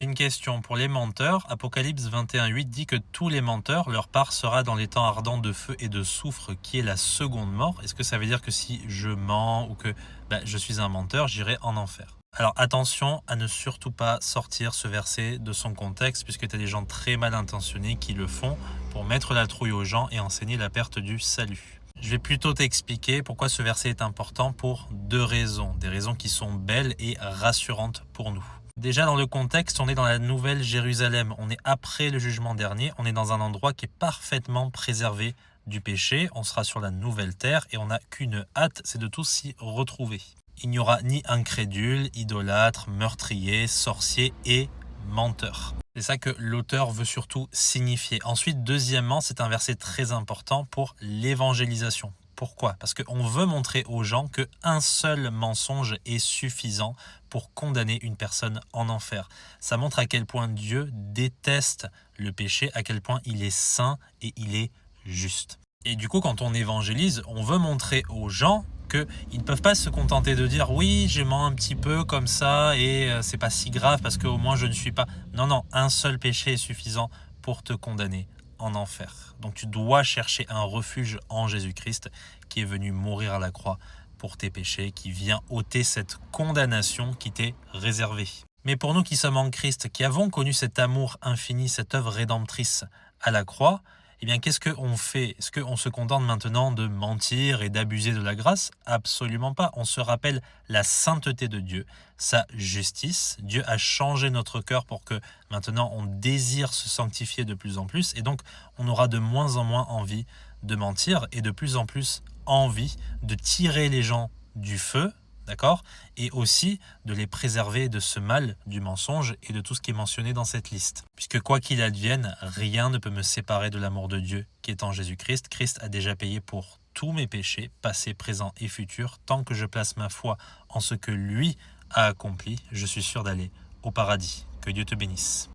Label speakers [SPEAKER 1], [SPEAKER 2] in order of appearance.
[SPEAKER 1] Une question pour les menteurs. Apocalypse 21:8 dit que tous les menteurs, leur part sera dans les temps ardents de feu et de soufre, qui est la seconde mort. Est-ce que ça veut dire que si je mens ou que je suis un menteur, j'irai en enfer? Alors attention à ne surtout pas sortir ce verset de son contexte, puisque tu as des gens très mal intentionnés qui le font pour mettre la trouille aux gens et enseigner la perte du salut. Je vais plutôt t'expliquer pourquoi ce verset est important pour deux raisons, des raisons qui sont belles et rassurantes pour nous. Déjà dans le contexte, on est dans la Nouvelle Jérusalem, on est après le jugement dernier, on est dans un endroit qui est parfaitement préservé du péché, on sera sur la nouvelle terre et on n'a qu'une hâte, c'est de tous s'y retrouver. Il n'y aura ni incrédule, idolâtre, meurtrier, sorcier et menteur. C'est ça que l'auteur veut surtout signifier. Ensuite, deuxièmement, c'est un verset très important pour l'évangélisation. Pourquoi? Parce qu'on veut montrer aux gens qu'un seul mensonge est suffisant pour condamner une personne en enfer. Ça montre à quel point Dieu déteste le péché, à quel point il est saint et il est juste. Et du coup, quand on évangélise, on veut montrer aux gens qu'ils ne peuvent pas se contenter de dire oui, je mens un petit peu comme ça et c'est pas si grave parce qu'au moins je ne suis pas. Non, non, un seul péché est suffisant pour te condamner en enfer. Donc tu dois chercher un refuge en Jésus-Christ qui est venu mourir à la croix pour tes péchés, qui vient ôter cette condamnation qui t'est réservée. Mais pour nous qui sommes en Christ, qui avons connu cet amour infini, cette œuvre rédemptrice à la croix, eh bien, qu'est-ce qu'on fait? Est-ce qu'on se contente maintenant de mentir et d'abuser de la grâce? Absolument pas. On se rappelle la sainteté de Dieu, sa justice. Dieu a changé notre cœur pour que maintenant on désire se sanctifier de plus en plus et donc on aura de moins en moins envie de mentir et de plus en plus envie de tirer les gens du feu, d'accord? Et aussi de les préserver de ce mal du mensonge et de tout ce qui est mentionné dans cette liste. Puisque quoi qu'il advienne, rien ne peut me séparer de l'amour de Dieu qui est en Jésus-Christ. Christ a déjà payé pour tous mes péchés, passés, présents et futurs. Tant que je place ma foi en ce que lui a accompli, je suis sûr d'aller au paradis. Que Dieu te bénisse.